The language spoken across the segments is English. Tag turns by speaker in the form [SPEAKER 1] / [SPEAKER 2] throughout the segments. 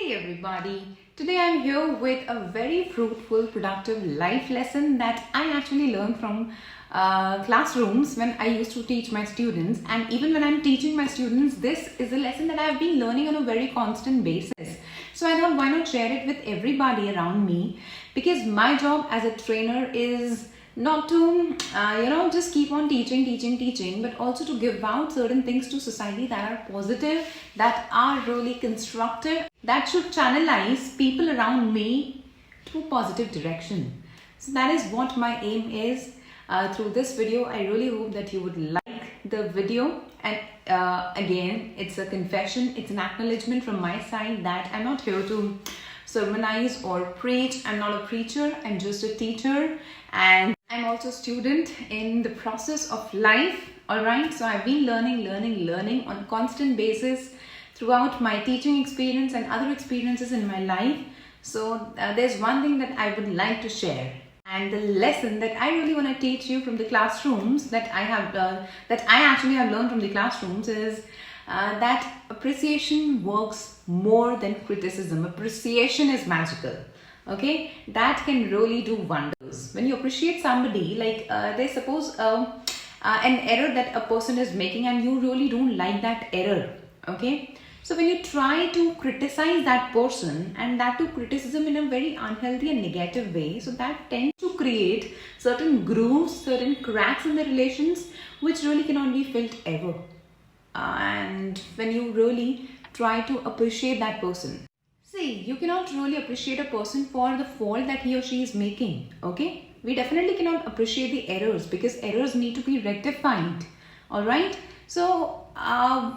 [SPEAKER 1] Hey everybody, today I'm here with a very fruitful, productive life lesson that I actually learned from classrooms when I used to teach my students, and even when I'm teaching my students, this is a lesson that I've been learning on a very constant basis. So I thought, why not share it with everybody around me, because my job as a trainer is not to just keep on teaching, but also to give out certain things to society that are positive, that are really constructive, that should channelize people around me to positive direction. So that is what my aim is through this video. I really hope that you would like the video, and again, it's a confession, it's an acknowledgement from my side that I'm not here to sermonize or preach. I'm not a preacher, I'm just a teacher, and I'm also a student in the process of life. Alright, so I've been learning on a constant basis throughout my teaching experience and other experiences in my life. So there's one thing that I would like to share, and the lesson that I really want to teach you from the classrooms that I actually have learned from the classrooms is that appreciation works more than criticism. Appreciation is magical. Okay, that can really do wonders. When you appreciate somebody, like they suppose an error that a person is making and you really don't like that error. Okay, so when you try to criticize that person, and that to criticism in a very unhealthy and negative way, so that tends to create certain grooves, certain cracks in the relations which really cannot be filled ever. And when you really try to appreciate that person, see, you cannot really appreciate a person for the fault that he or she is making. Okay, we definitely cannot appreciate the errors, because errors need to be rectified. All right, so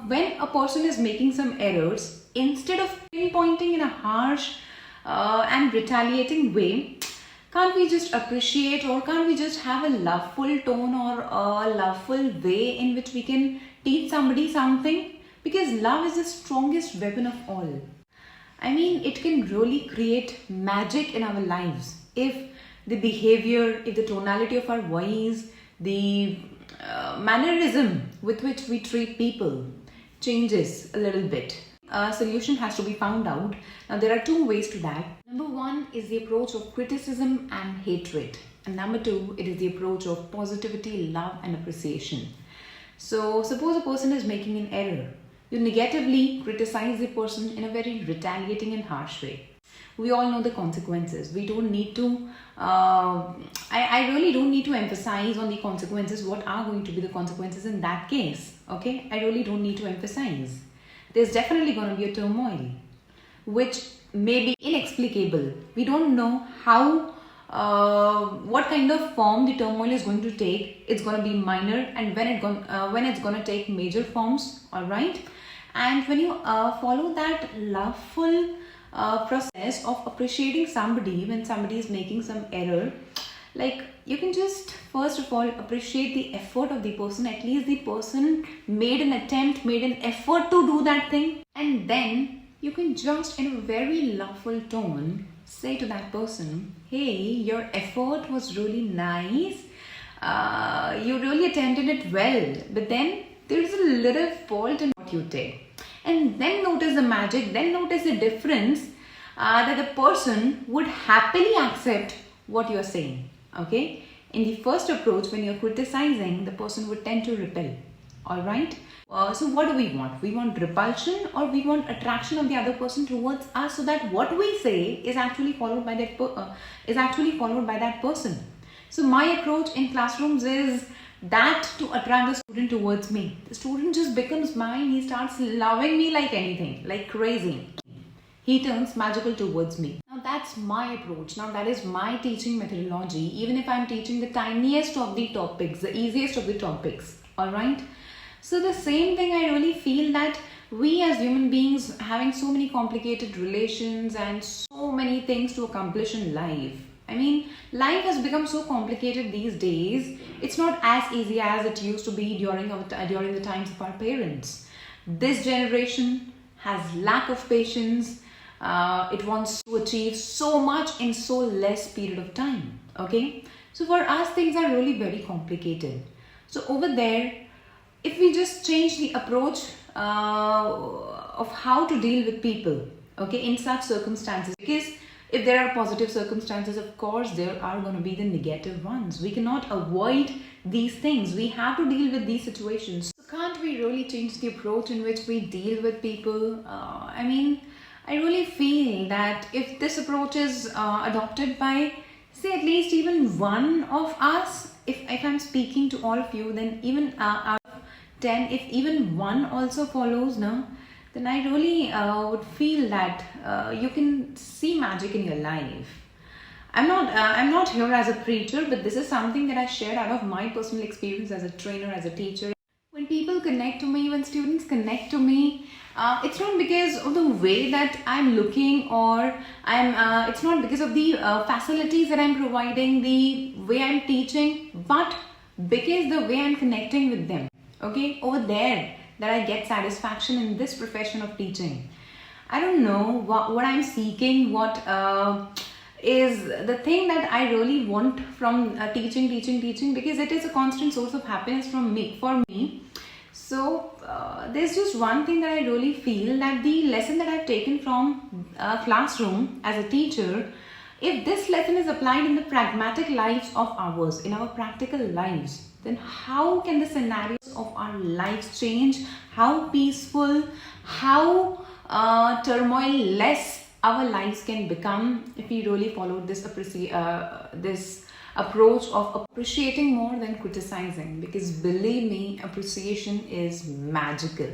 [SPEAKER 1] when a person is making some errors, instead of pinpointing in a harsh and retaliating way, can't we just appreciate, or can't we just have a loveful tone or a loveful way in which we can teach somebody something? Because love is the strongest weapon of all. I mean, it can really create magic in our lives if the behavior, if the tonality of our voice, the mannerism with which we treat people changes a little bit. A solution has to be found out. Now, there are two ways to that. Number one is the approach of criticism and hatred. And number two, it is the approach of positivity, love and appreciation. So, suppose a person is making an error. You negatively criticize the person in a very retaliating and harsh way. We all know the consequences. We don't need to, I really don't need to emphasize on the consequences. What are going to be the consequences in that case? Okay, I really don't need to emphasize. There's definitely going to be a turmoil, which may be inexplicable. We don't know how, what kind of form the turmoil is going to take. It's going to be minor, and when it's going to take major forms. All right. And when you follow that loveful process of appreciating somebody when somebody is making some error, like you can just first of all appreciate the effort of the person. At least the person made an attempt, made an effort to do that thing, and then you can just in a very loveful tone say to that person, hey, your effort was really nice, you really attempted it well, but then there is a little fault in what you did. And then notice the magic, then notice the difference, that the person would happily accept what you are saying. Okay, in the first approach, when you're criticizing, the person would tend to repel. All right, so what do we want? We want repulsion, or we want attraction of the other person towards us, so that what we say is actually followed by that person. So my approach in classrooms is that to attract the student towards me. The student just becomes mine. He starts loving me like anything, like crazy. He turns magical towards me. Now that's my approach. Now that is my teaching methodology, even if I'm teaching the tiniest of the topics, the easiest of the topics. All right. So the same thing, I really feel that we as human beings, having so many complicated relations and so many things to accomplish in life. I mean, life has become so complicated these days. It's not as easy as it used to be during the times of our parents. This generation has lack of patience. It wants to achieve so much in so less period of time. Okay, so for us, things are really very complicated. So over there, if we just change the approach of how to deal with people, okay, in such circumstances. Because if there are positive circumstances, of course there are going to be the negative ones. We cannot avoid these things. We have to deal with these situations. So can't we really change the approach in which we deal with people? I really feel that if this approach is adopted by, say, at least even one of us, if I'm speaking to all of you, then even out of 10, if even one also follows now, then I really would feel that you can see magic in your life. I'm not here as a preacher, but this is something that I shared out of my personal experience as a trainer, as a teacher. When people connect to me, when students connect to me, it's not because of the way that I'm looking, or it's not because of the facilities that I'm providing, the way I'm teaching, but because the way I'm connecting with them. Okay, over there that I get satisfaction in this profession of teaching. I don't know what I'm seeking, what is the thing that I really want from teaching, because it is a constant source of happiness for me. So there's just one thing that I really feel, that the lesson that I've taken from a classroom as a teacher, if this lesson is applied in the pragmatic lives of ours, in our practical lives, then how can the scenarios of our lives change? How peaceful, how turmoil less our lives can become if we really follow this approach of appreciating more than criticizing. Because believe me, appreciation is magical.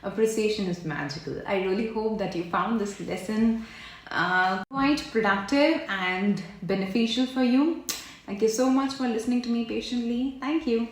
[SPEAKER 1] Appreciation is magical. I really hope that you found this lesson quite productive and beneficial for you. Thank you so much for listening to me patiently. Thank you.